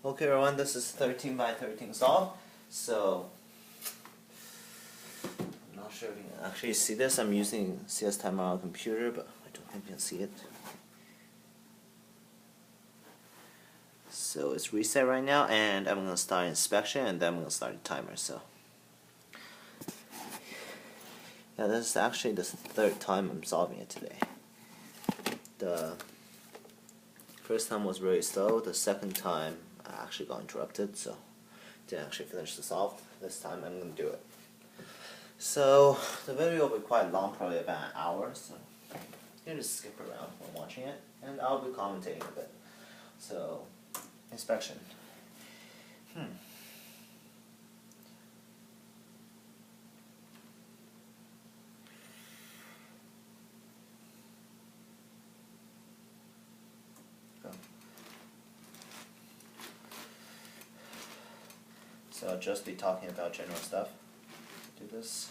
Okay everyone, this is 13 by 13 solve. So, I'm not sure if you can actually see this. I'm using CS Timer on a computer, but I don't think you can see it. So it's reset right now, and I'm going to start inspection, and then I'm going to start the timer. So, yeah, this is actually the third time I'm solving it today. The first time was really slow. The second time I actually got interrupted, so didn't actually finish the solve. This time I'm going to do it. So the video will be quite long, probably about an hour, so you can just skip around when watching it, and I'll be commentating a bit. So, inspection. Go. So I'll just be talking about general stuff. Do this.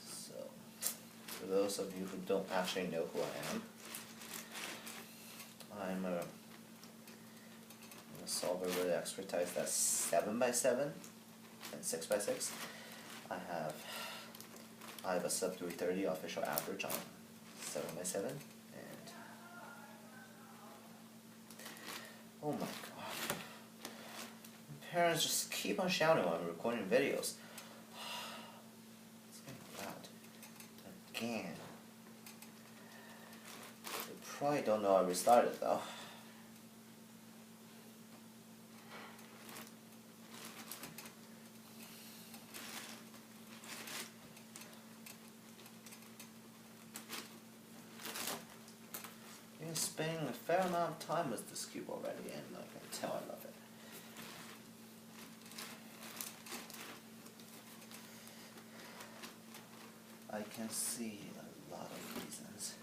So, for those of you who don't actually know who I am, I'm a solver with expertise that's 7 by 7 and 6 by 6. I have a sub 330 official average on 7 by 7, and oh my god, my parents just keep on shouting while I'm recording videos. It's getting loud again. They probably don't know I restarted though. Spending a fair amount of time with this cube already, and I can tell I love it. I can see a lot of reasons.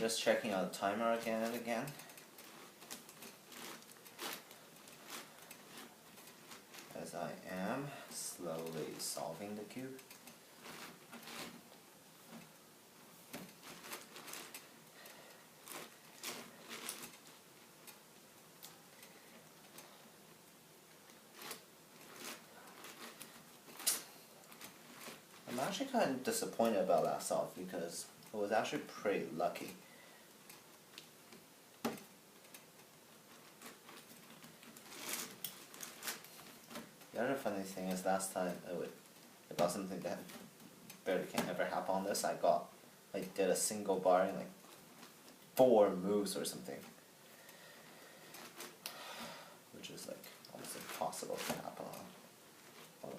Just checking out the timer again and again. As I am slowly solving the cube. I'm actually kind of disappointed about that solve because it was actually pretty lucky. The other funny thing is last time I got something that barely can ever happen on this. I did a single bar in like 4 moves or something, which is like almost impossible to happen on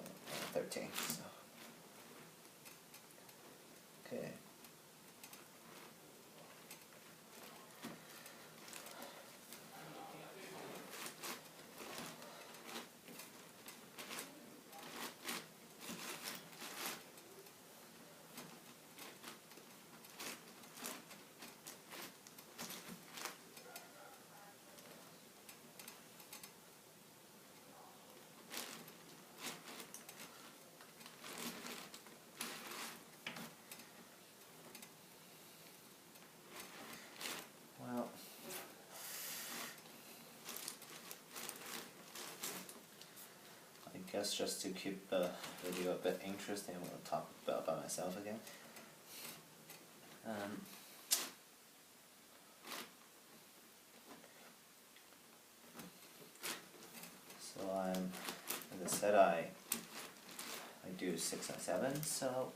13. So. Okay. I guess just to keep the video a bit interesting, I'm going to talk about myself again. So as I said, I do 6 and 7, so,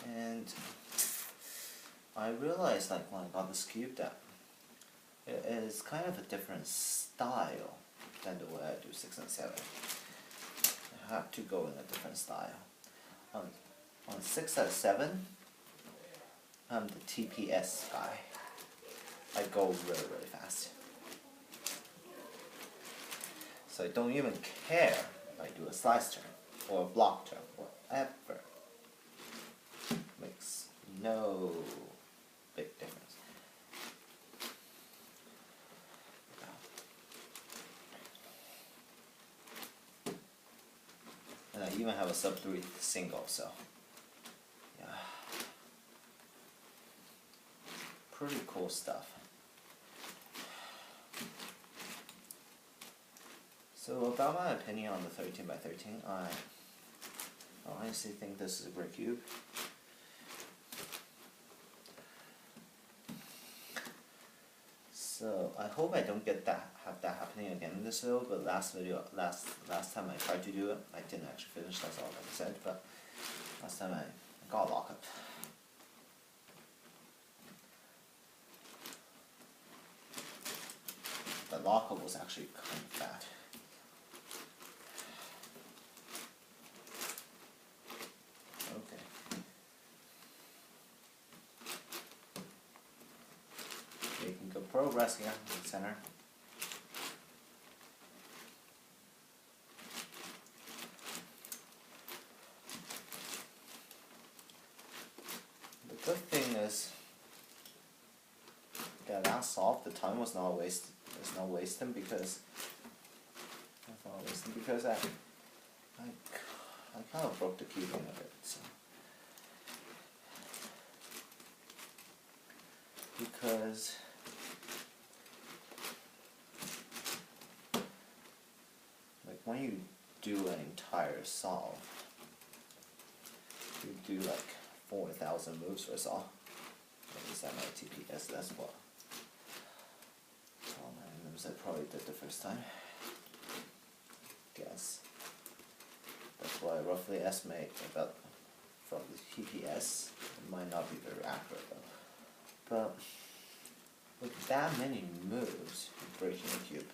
and I realized like when I got this cube that it is kind of a different style than the way I do 6 and 7. I have to go in a different style. on 6 out of 7, I'm the TPS guy. I go really, really fast. So I don't even care if I do a slice turn or a block turn, whatever. Makes no big difference. And I even have a sub 3 single, so yeah. Pretty cool stuff. So about my opinion on the 13 by 13, I honestly think this is a great cube. So I hope I don't have that happening again in this video. But last time I tried to do it, I didn't actually finish. That's all like I said. But last time I got a lockup. The lockup was actually kind of bad. Okay. Making good progress here in the center. The good thing is that that solved, the time was not wasted. It's not wasted because I kind of broke the cubing a bit. So. Because like when you do an entire solve, you do like 4,000 moves for a solve. At least at my TPS, that's what all my moves I probably did the first time. Guess. That's why I roughly estimate about from the TPS. It might not be very accurate though. But with that many moves breaking a cube,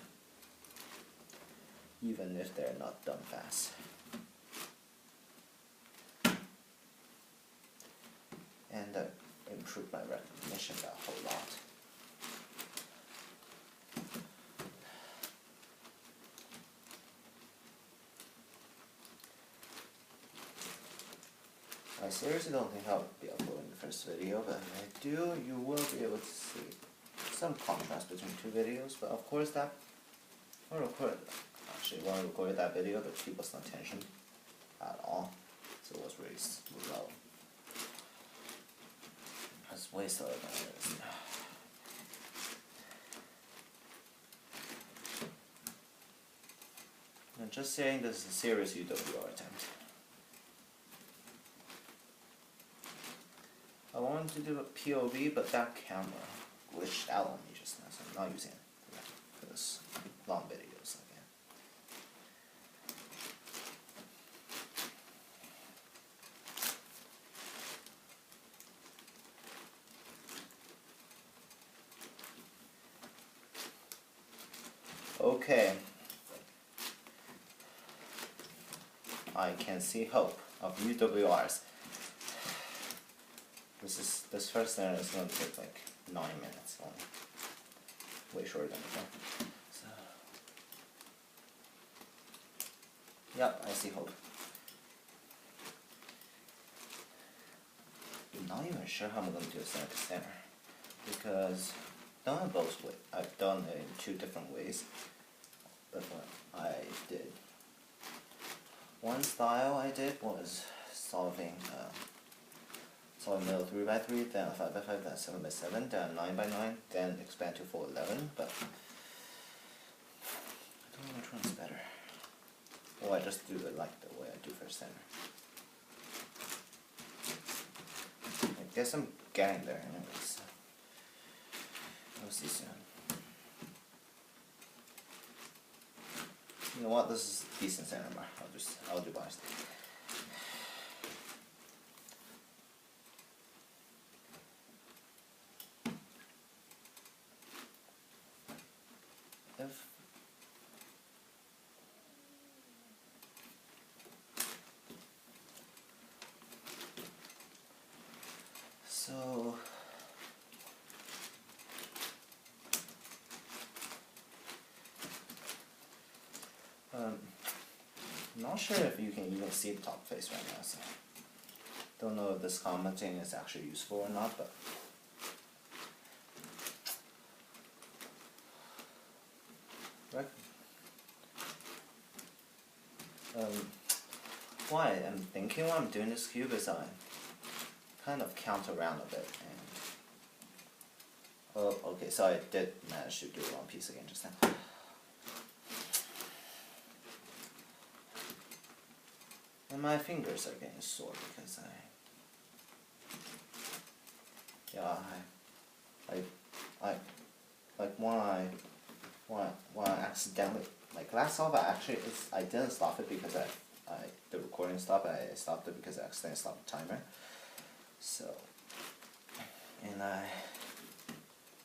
even if they're not done fast. And I improved my recognition a whole lot. I seriously don't think I'll be uploading the first video, but if I do, you will be able to see some contrast between two videos. But of course when I recorded that video, the cube was not tensioned at all, so it was really low. It's way slower than it is now. I'm just saying this is a serious UWR attempt. I wanted to do a POV, but that camera glitched out on me just now, so I'm not using it for this long videos again. Okay. I can see hope of UWRs. This first center is going to take like 9 minutes only. Way shorter than before. So, yep, I see hope. I'm not even sure how I'm going to do center to center, because I've done it both ways. I've done it in 2 different ways. But what I did, one style I did was solving middle 3 by 3, then 5 by 5, then 7 by 7, then 9 by 9, then expand to 411. But I don't know which one's better. Or I just do it like the way I do first center. I guess I'm getting there anyways. We'll see soon. You know what? This is a decent center bar. I'll do bars. I'm not sure if you can even see the top face right now, so don't know if this commenting is actually useful or not, but what I'm thinking when I'm doing this cube is I kind of count around a bit and oh, okay, so I did manage to do one piece again just now. And my fingers are getting sore because I like when I accidentally, like last off I didn't stop it because the recording stopped. I stopped it because I accidentally stopped the timer. So, and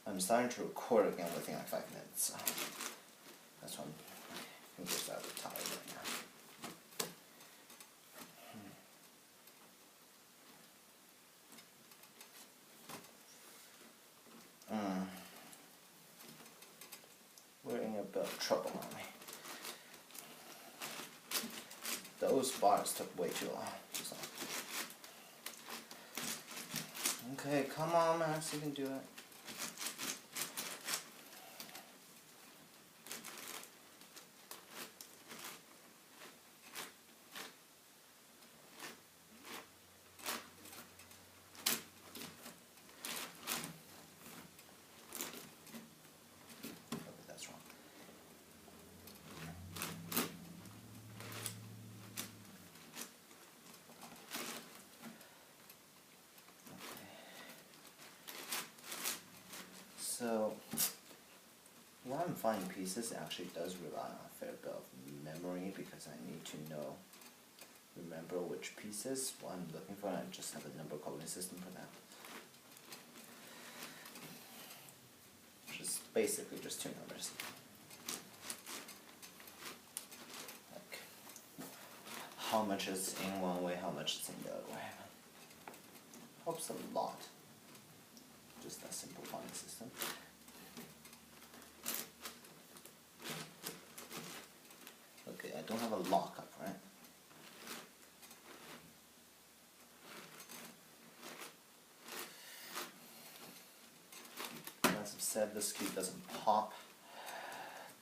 I'm starting to record again within like 5 minutes. So that's why my fingers are a bit tired right now. We're in a bit of trouble, aren't we? Those bars took way too long. So. Okay, come on, Max, you can do it. So, when I'm finding pieces, it actually does rely on a fair bit of memory because I need to remember which pieces, what I'm looking for, and I just have a number coding system for that. Which is basically just two numbers. Like, how much is in one way, how much is in the other way. Helps a lot. Just that simplifying system. Okay, I don't have a lockup, right? As I've said, this cube doesn't pop.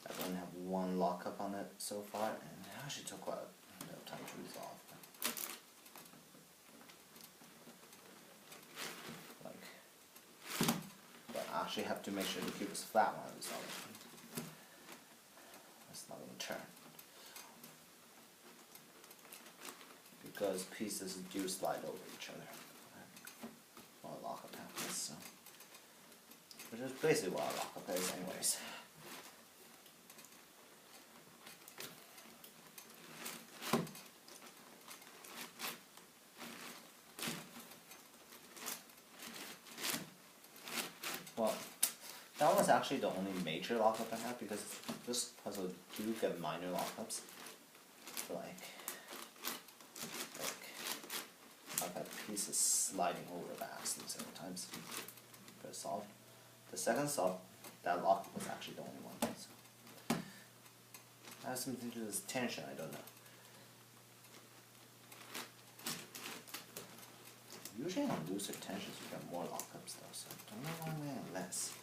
I only have one lockup on it so far, and it actually took quite a bit of time to resolve. I actually have to make sure the cube is flat when I resolve it. It's not going to turn. Because pieces do slide over each other. While a lockup happens, so. Which is basically what a lockup is anyways. Well, that was actually the only major lockup I have because this puzzle do get minor lockups. Like I've had pieces sliding over by accident several times. First solve. The second solve, that lockup was actually the only one. So. It has something to do with this tension, I don't know. Usually on looser tensions you get more lockups though, so I don't know why I'm getting less.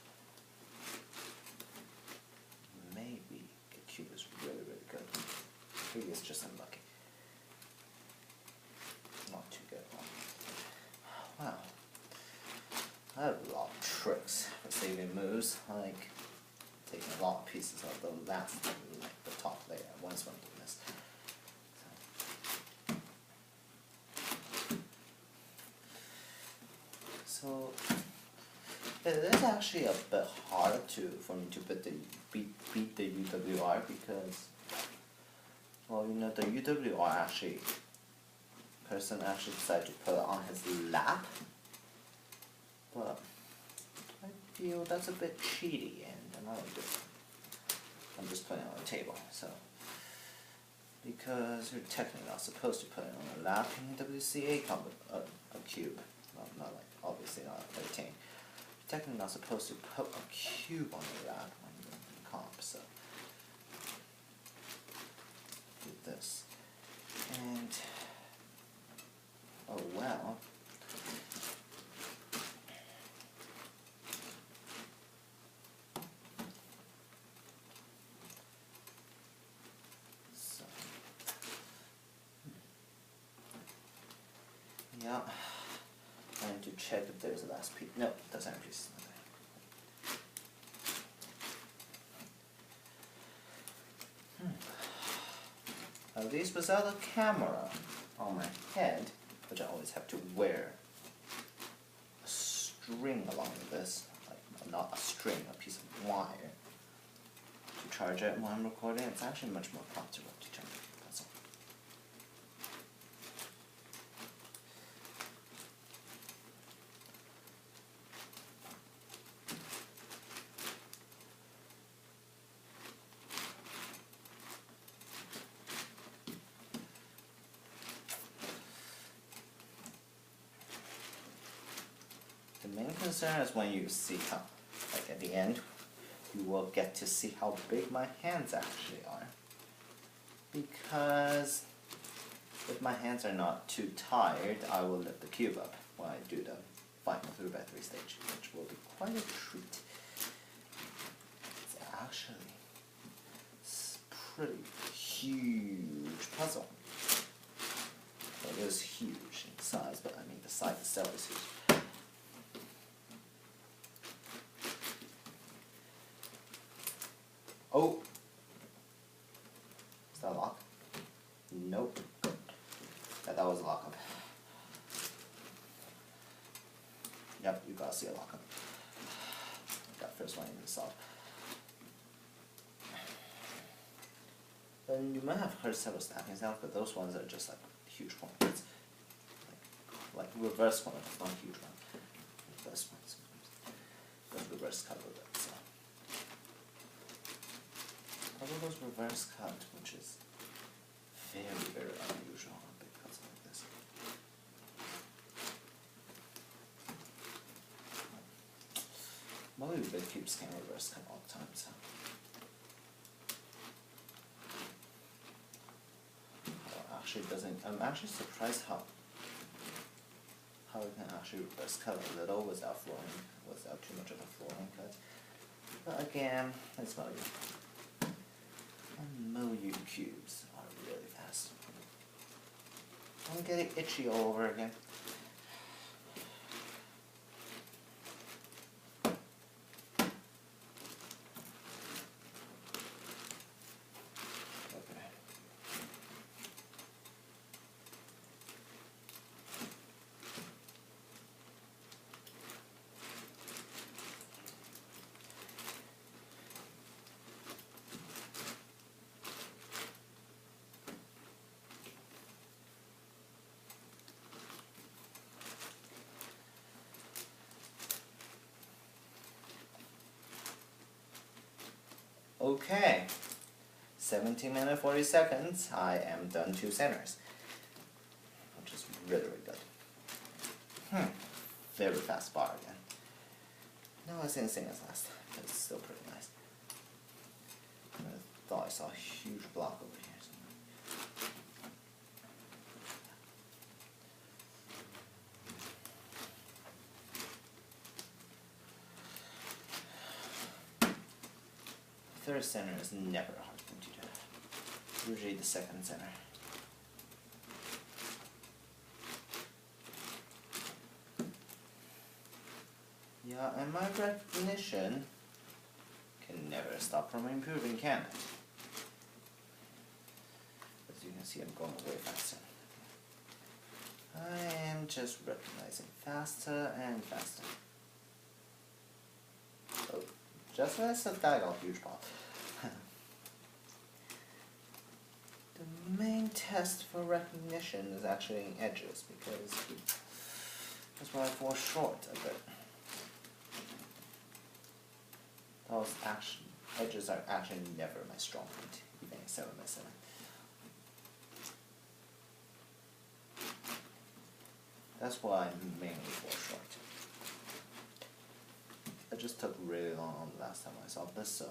Maybe the cube is really, really good. Maybe it's just unlucky. Not too good. Wow. I have a lot of tricks for saving moves, like taking a lot of pieces of the last, like the top layer. Once when I'm doing this. So it is actually a bit hard for me to beat the UWR because, well, you know, the UWR actually, person actually decided to put it on his lap, but I feel that's a bit cheaty and I'm not gonna do it. I'm just putting it on the table, so. Because you're technically not supposed to put it on a lap in WCA a cube. Well, not like, obviously not a 13. You're technically not supposed to put a cube on your lap when you're in comp, so. Do this. well. So, yeah, I need to check if there's a last piece. No, that's not a piece. At least without a camera on my head, which I always have to wear a string along with this, like not a string, a piece of wire to charge it when I'm recording. It's actually much more comfortable to charge it, that's all. The main concern is when you see how, like at the end, you will get to see how big my hands actually are. Because if my hands are not too tired, I will lift the cube up when I do the final 3x3 stage, which will be quite a treat. It's actually a pretty huge puzzle. Well, it is huge in size, but I mean the size itself is huge. Oh! Is that a lock? Nope. Yeah, that was a lockup. Yep, you gotta see a lockup. That first one you saw. Then you might have heard several snapping sounds, but those ones are just like huge ones. Like reverse one, not huge one. Reverse one sometimes. Those reverse cut with it, so. Although those reverse cut, which is very, very unusual on big cuts like this. Most big cubes can reverse cut all the time, so. Actually doesn't, I'm actually surprised how it can actually reverse cut a little without too much of a flooring cut. But again, it's Moyu. And Moyu cubes are really fast. I'm getting itchy all over again. Okay, 17 minutes 40 seconds, I am done 2 centers, which is really, really good. Very fast bar again. No, it's the same as last time, but it's still pretty nice. I thought I saw a huge block over here somewhere. Third center is never a hard thing to do. Usually the second center. Yeah, and my recognition can never stop from improving, can it? As you can see, I'm going way faster. I am just recognizing faster and faster. Oh, just as a diagonal huge ball. The main test for recognition is actually in edges, because that's why I fall short a bit. Those edges are actually never my strong point, even in 7x7. That's why I mainly fall short. It just took really long the last time I saw this, so.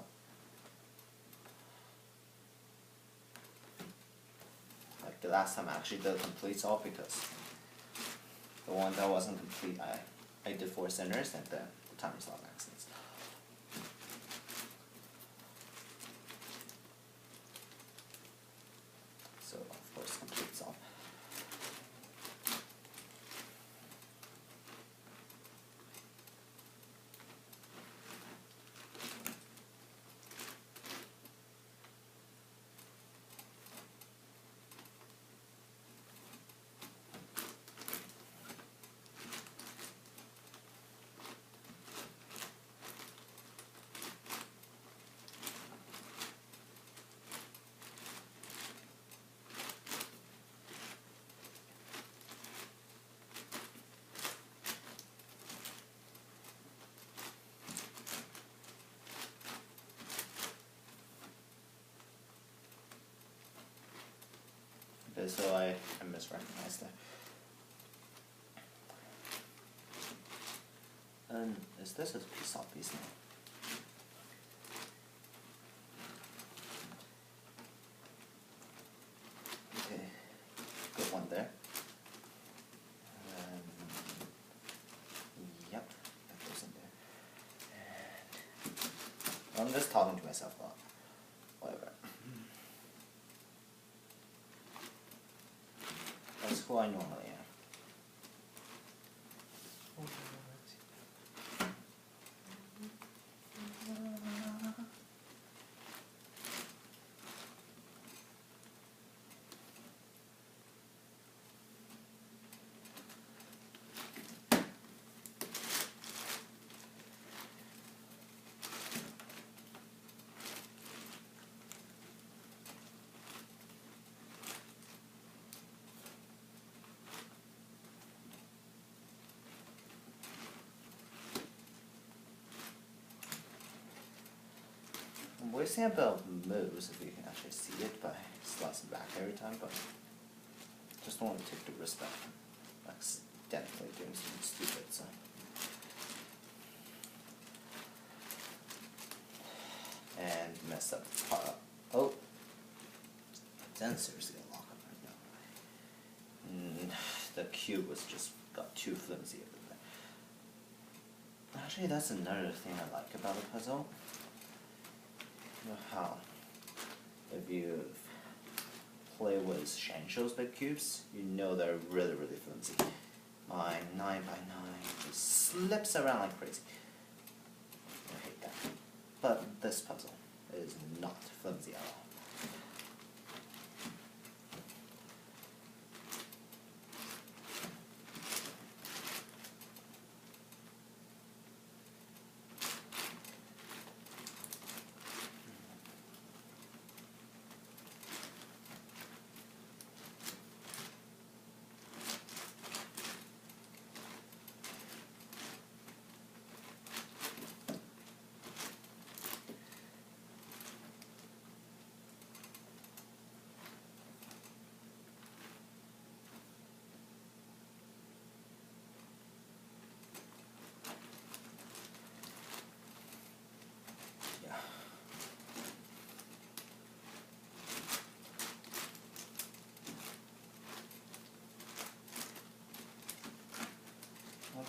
Like the last time I actually did a complete solve, because The one that wasn't complete, I did 4 centers and then the timer solved accidents. So of course complete solve. Okay, so I misrecognized that. And is this a piece off piece now? Okay, good one there. Yep, that goes in there. And I'm just talking to myself a lot. Whatever. That's who I normally am. I'm wasting a bit of moves if you can actually see it by slicing back every time, but just don't want to take the risk of accidentally doing something stupid, so. And messed up the part up. Oh! Then seriously gonna lock up right now. The cube was just got too flimsy over there. Actually, that's another thing I like about the puzzle. You know how if you play with Shanshou's big cubes, you know they're really flimsy. My 9x9 just slips around like crazy. I hate that. But this puzzle is not flimsy at all.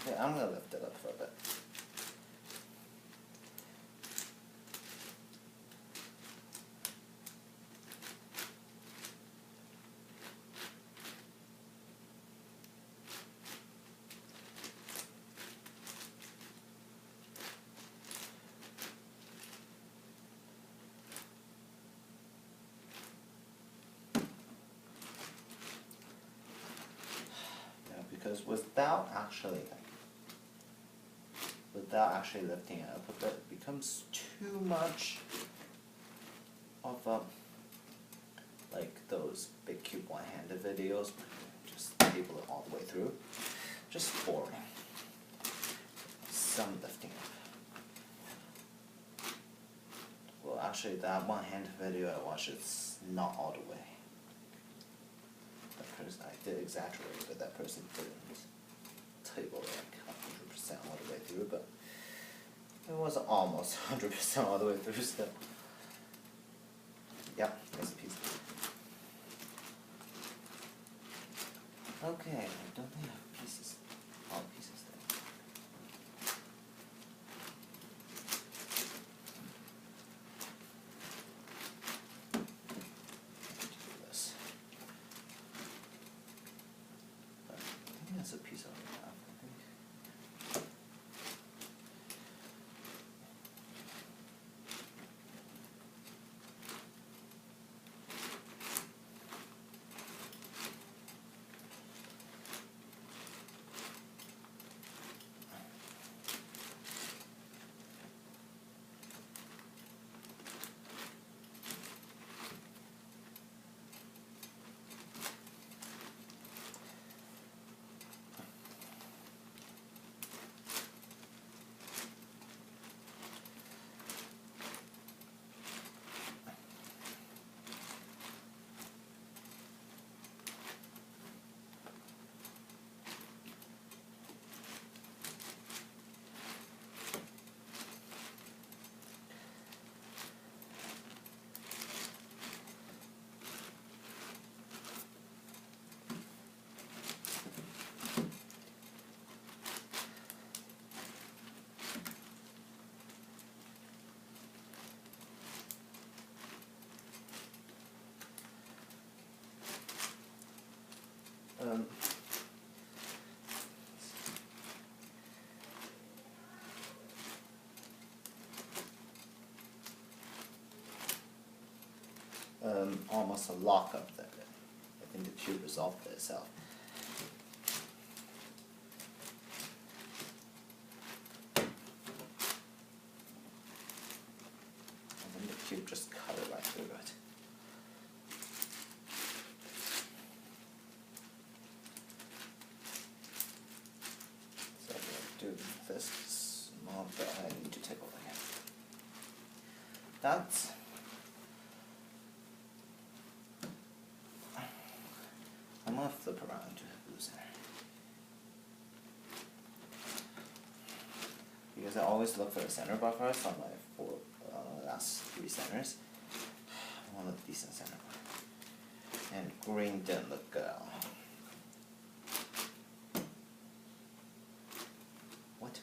Okay, I'm gonna lift it up for a bit. Yeah, because without actually lifting it up a bit, it becomes too much of a, like those big cube one-handed videos, just table it all the way through. Just boring. Some lifting up. Well, actually, that one-handed video I watched, it's not all the way. That person, I did exaggerate, but that person didn't table like 100% all the way through, but it was almost 100% all the way through still. Yep, there's a piece. Okay, I don't think I have pieces. almost a lock-up there. I think the cube resolved itself. And then the cube just cut it right through it. So I'm going to do this mod that I need to take over here. That's I'm going to flip around to lose it. Because I always look for the center buffers on my last 3 centers. I want a decent center buffer. And green didn't look good at all. What?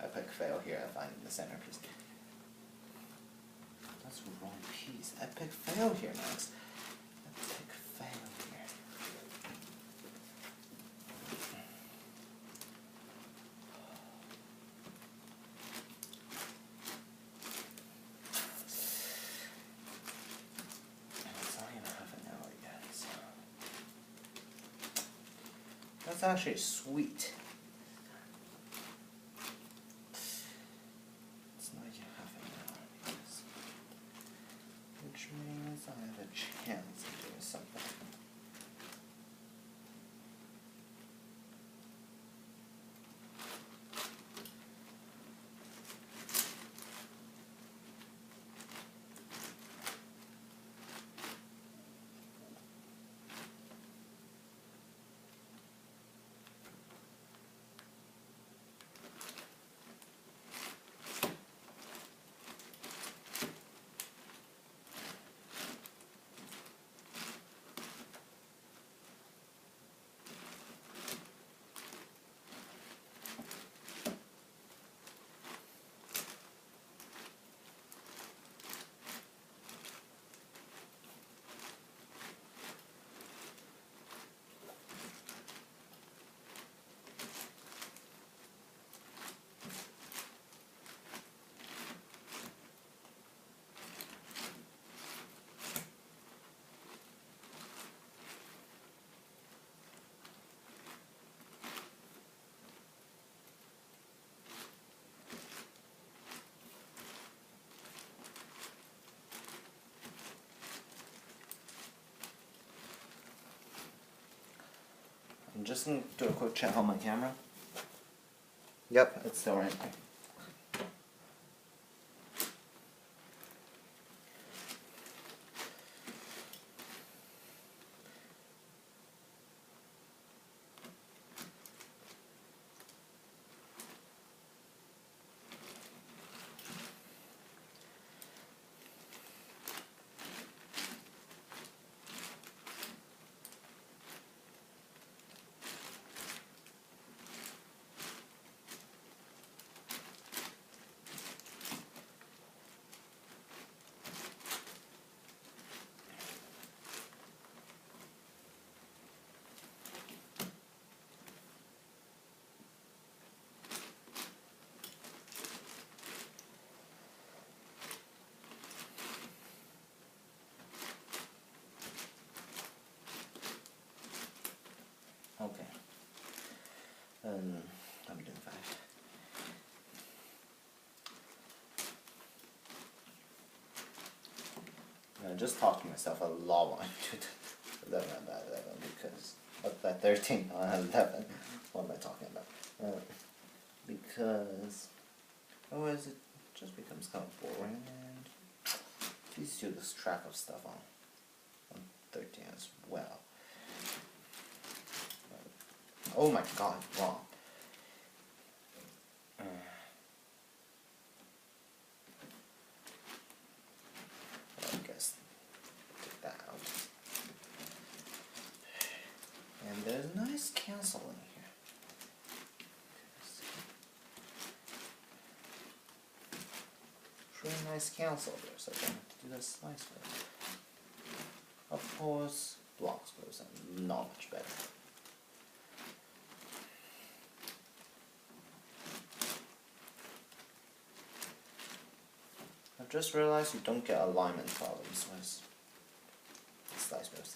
Epic fail here, I find the center piece. That's the wrong piece. Epic fail here, Max. Epic fail here. And it's not even half an hour yet, so. That's actually sweet. It's not even half an hour because, which means I have a chance of doing something. I'm just going to do a quick check on my camera. Yep, it's still right there. Okay. I'm doing fine. I just talked to myself a lot when I do 11 about 11 because of that 13 on 11. What am I talking about? Because otherwise it just becomes kind of boring and it's easy to lose track of stuff on 13 as well. Oh my god, wrong. Well, I guess take that out. And there's a nice cancel in here. Pretty nice cancel there, so I don't have to do that slice for it. Of course, blocks goes not much better. I've just realized you don't get alignment problems with slice moves.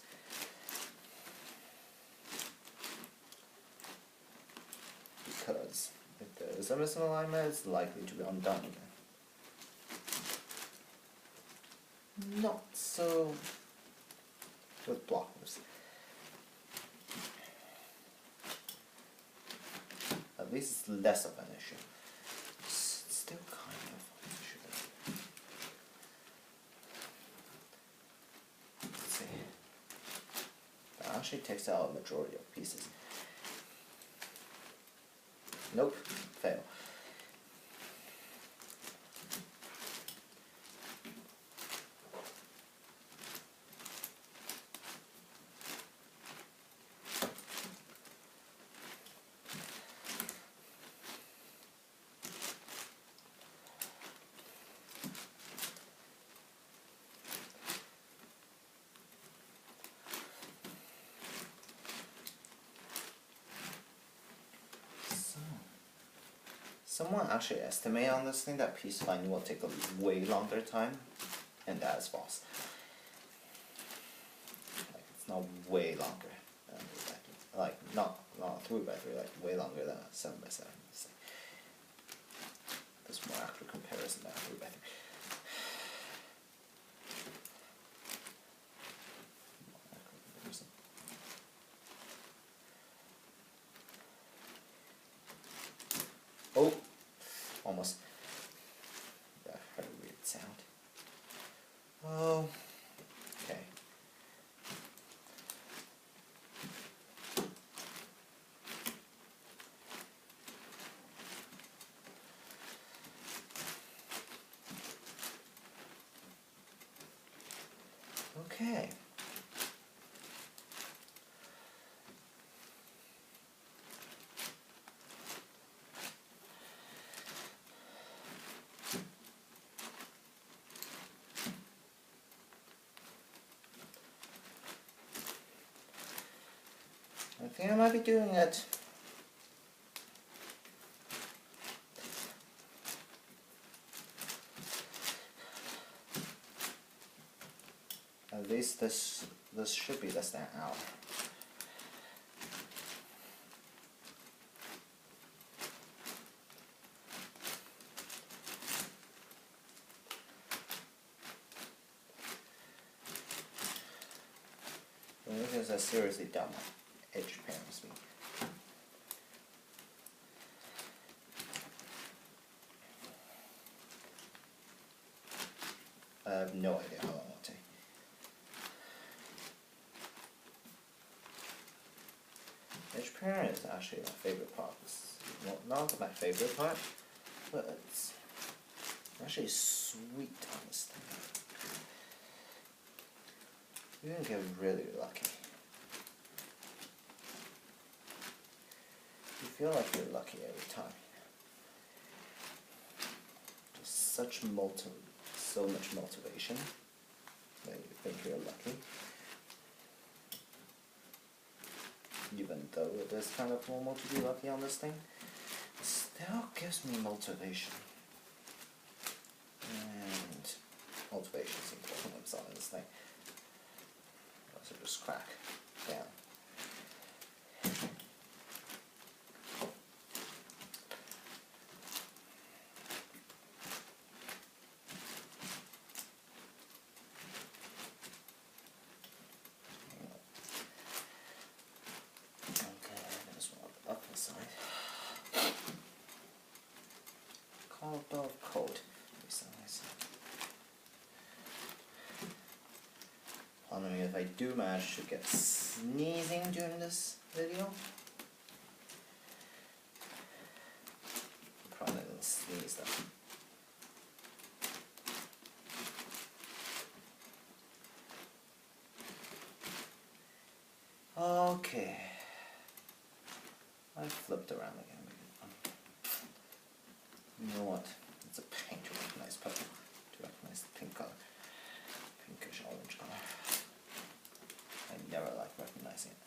Because if there is a missing alignment, it's likely to be undone again. Not so with block moves. At least it's less of an issue. It's still kind of an issue. Let's see. That actually takes out a majority of pieces. Nope, fail. Someone actually estimated on this thing that piece finding will take a way longer time, and that is false. Like, it's not way longer than 3x3. Like, not 3x3, like way longer than 7x7. That's more accurate comparison than 3x3. Oh! Almost. That heard a weird sound. Oh, okay. Okay. I think I might be doing it. At least this should be less than an hour. Because I seriously dumb edge pairing speed. I have no idea how long it will take. Edge pairing is actually my favorite part. Well, not my favorite part, but it's actually sweet on this thing. You can get really lucky. You feel like you're lucky every time. There's so much motivation that you think you're lucky. Even though it is kind of normal to be lucky on this thing, it still gives me motivation. And motivation is important when I'm selling this thing. So just crack down. Code. Pardon me if I do manage to get sneezing during this video. I'm probably gonna sneeze though. Okay. I flipped around again. You know what? It's a pain to recognize purple, to recognize the pink color. Pinkish orange color. I never like recognizing it.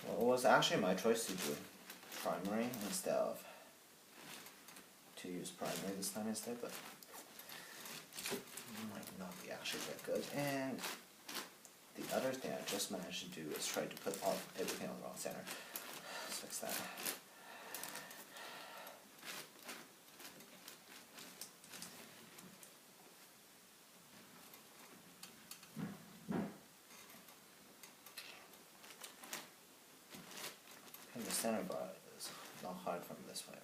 Well, it was actually my choice to do primary instead of to use primary this time instead, but might not be actually that good. And the other thing I just managed to do is try to put everything on the wrong center. Let's fix that. And the center bar is not hard from this way, right?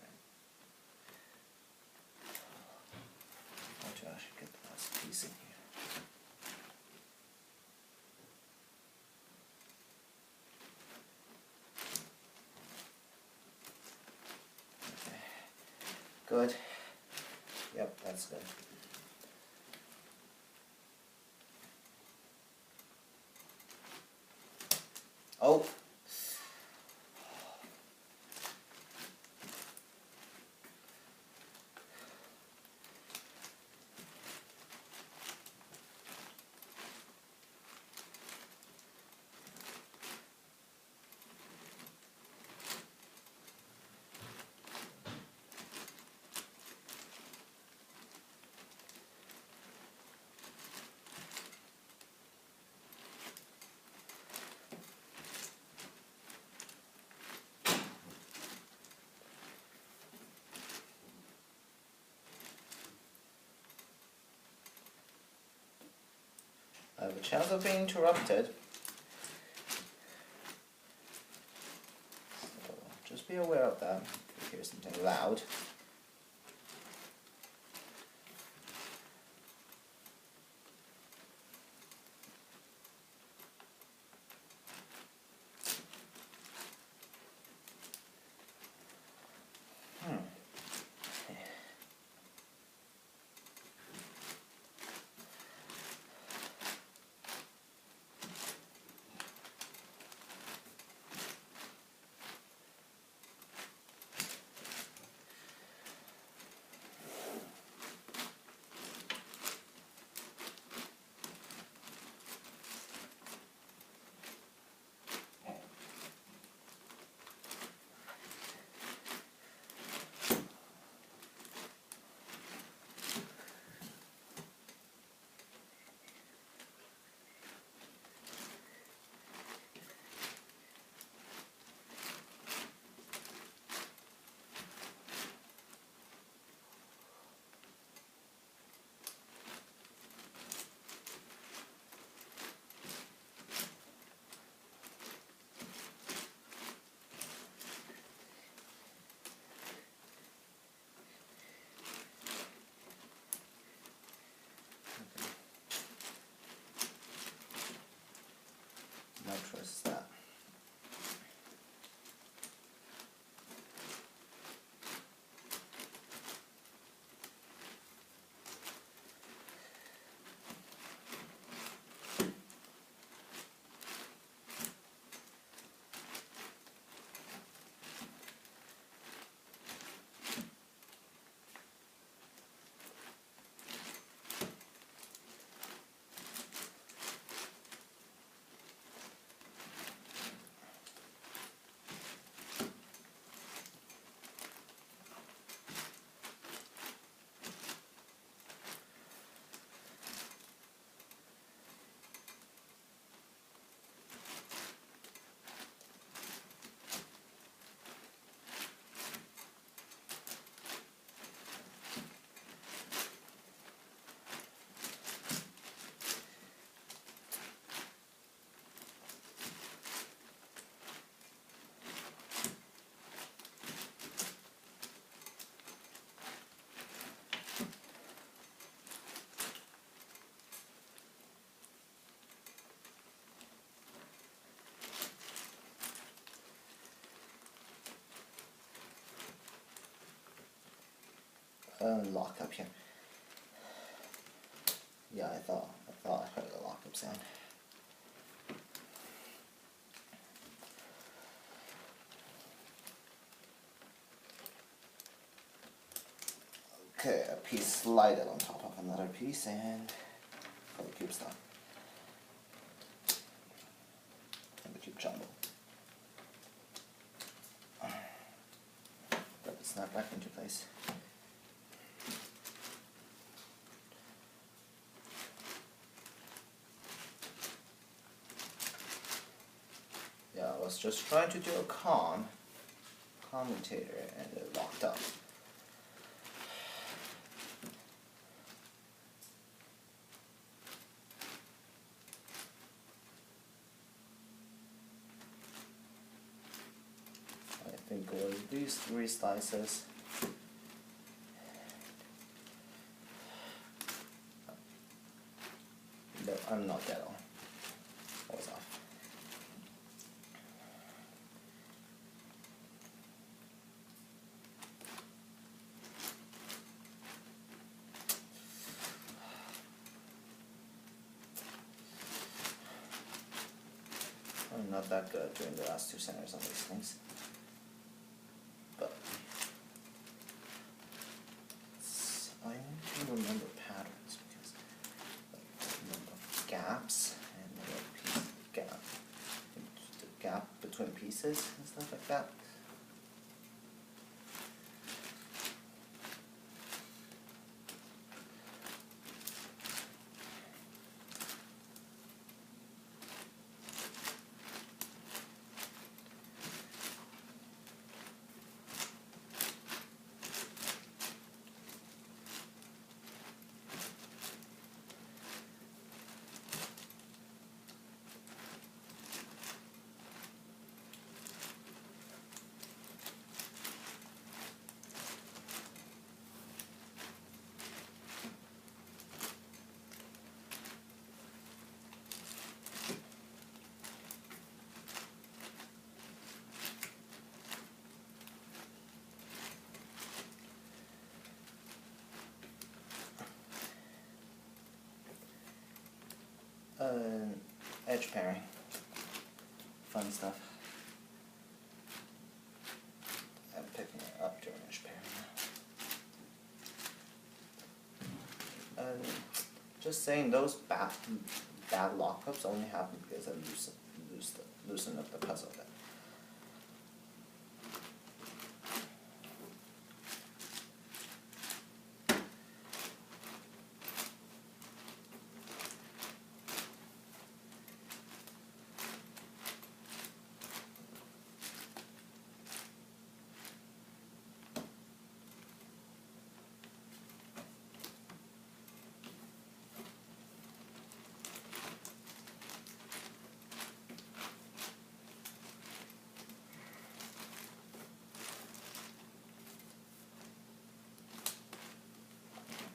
I want to actually get the last piece in here. Okay. Good. Yep, that's good. Oh! I have a chance of being interrupted. So just be aware of that if you hear something loud. My choice is that. Lock up here. Yeah, I thought I heard a lock up sound. Okay, a piece slided on top of another piece and the cube's done. And the cube jumbo. snap back into place. Yeah, I was just trying to do a commentator and it locked up. I think with these 3 slices, no, I'm not dead on. I was off. I'm not that good at doing the last 2 centers on these things. But I need to remember patterns because gaps and the gap between pieces and stuff like that. Edge pairing. Fun stuff. I'm picking it up during edge pairing now. Just saying, those bad lockups only happen because I loosen up the puzzle bit.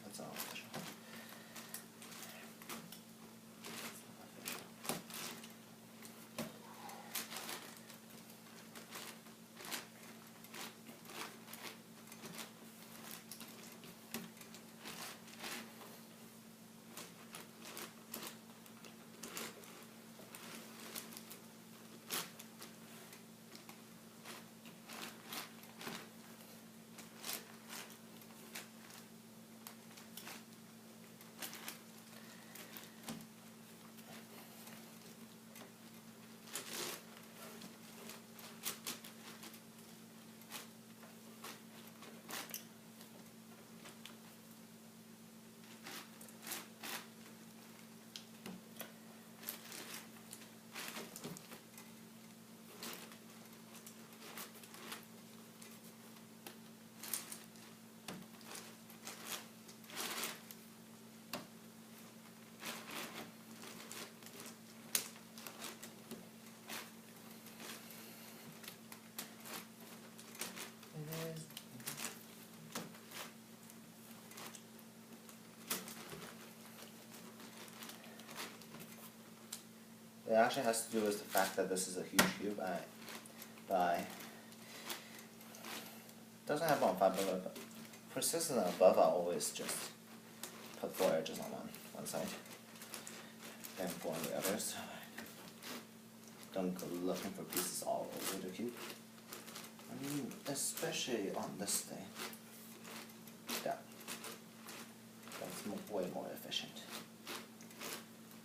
That's all official. It actually has to do with the fact that this is a huge cube. Doesn't have one five below, but for systems and above, I always just put 4 edges on one side and 4 on the other. So don't go looking for pieces all over the cube. I mean, especially on this thing. That's way more efficient.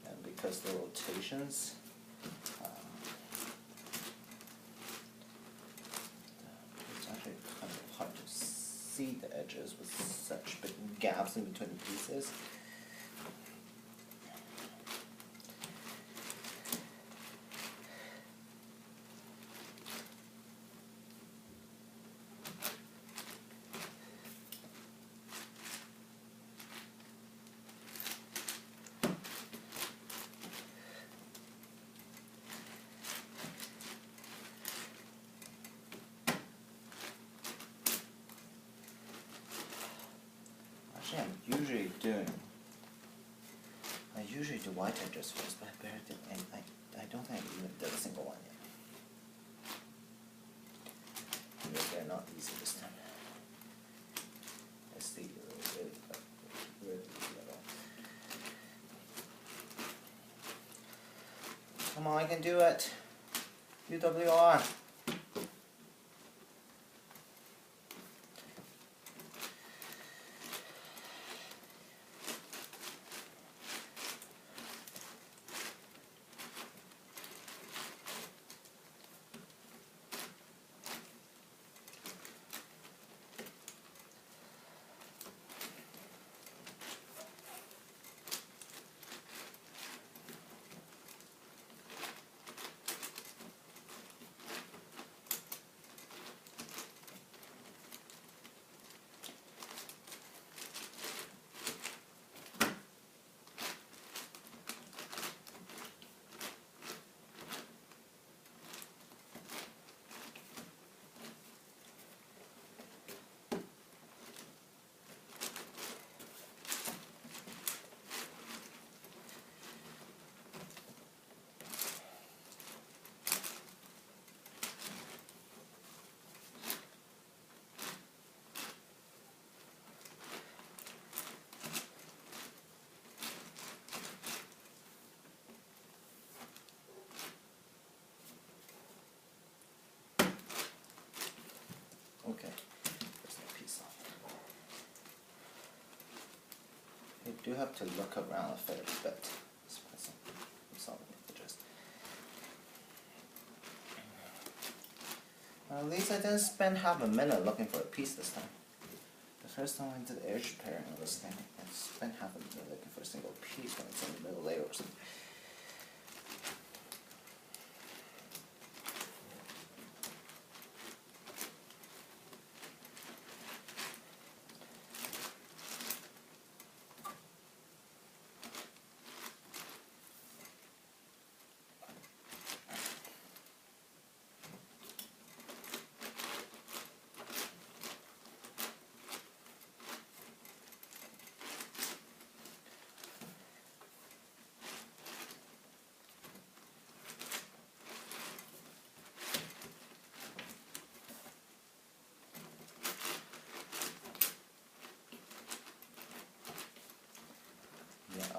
And because the rotations, it's actually kind of hard to see. edges with such big gaps in between the pieces. I usually do white edges first, but I don't think I even did a single one yet. They're not easy this time. It's the really yellow. Come on, I can do it. UWR. Okay, there's no piece off. You do have to look around a fair bit. At least I didn't spend half a minute looking for a piece this time. The first time I did edge pairing of this thing, I spent half a minute looking for a single piece when it's in the middle layer or something.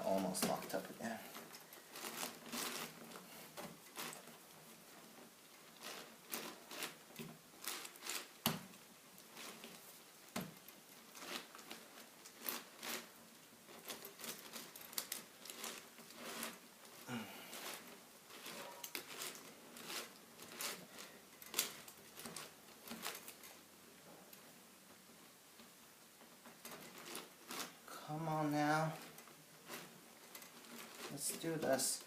Almost locked up again. Come on now. Let's do this.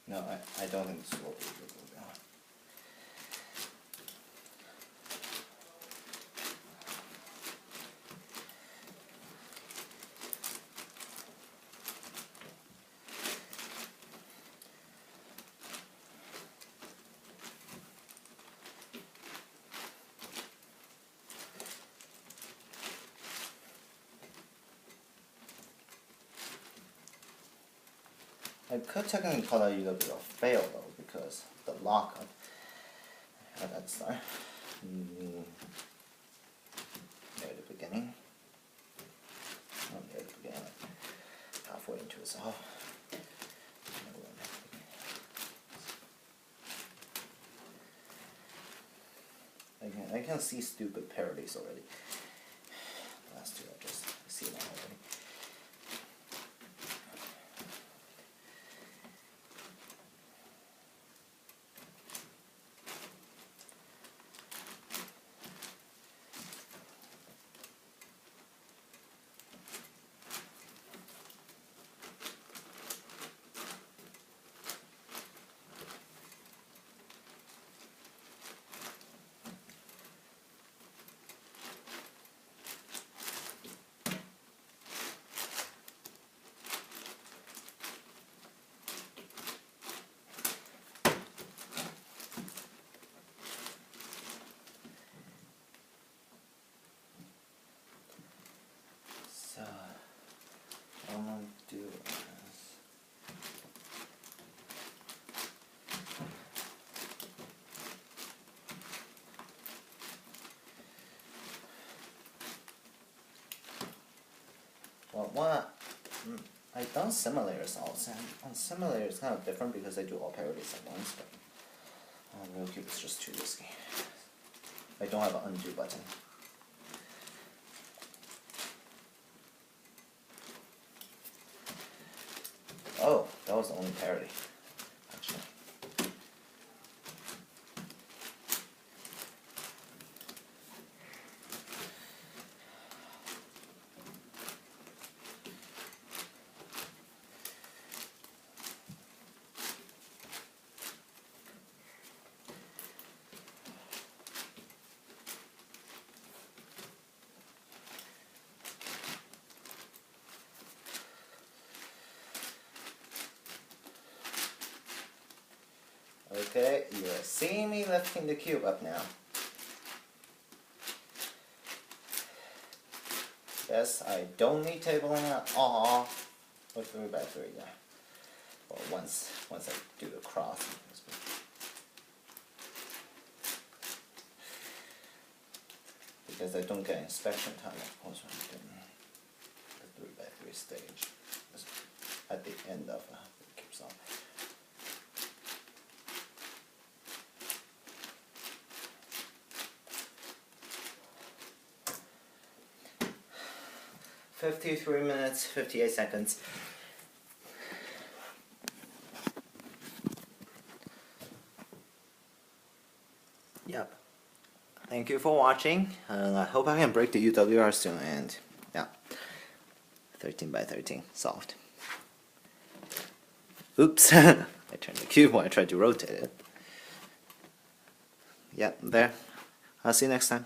No, I don't think this will be able to. I could technically call that UW a fail though, because the lock at that start. Near the beginning. Oh, near the beginning, like halfway into it. Oh. I can see stupid parodies already. The last two I see them already. So, what I'm going to do is, well, I've done simulators also, and on simulators it's kind of different because I do all parodies at once, but on RealCube it's just too risky. I don't have an undo button. Oh, that was the only parody, actually. Okay, you're seeing me lifting the cube up now. Yes, I don't need tabling at all with 3x3, yeah. Well, once I do the cross. Because I don't get inspection time, of course, when I'm doing the 3x3 stage. At the end of the cube song. (53 minutes, 58 seconds). Yep. Thank you for watching, and I hope I can break the UWR soon, and yeah, 13x13 solved. Oops, I turned the cube when I tried to rotate it. Yep, there. I'll see you next time.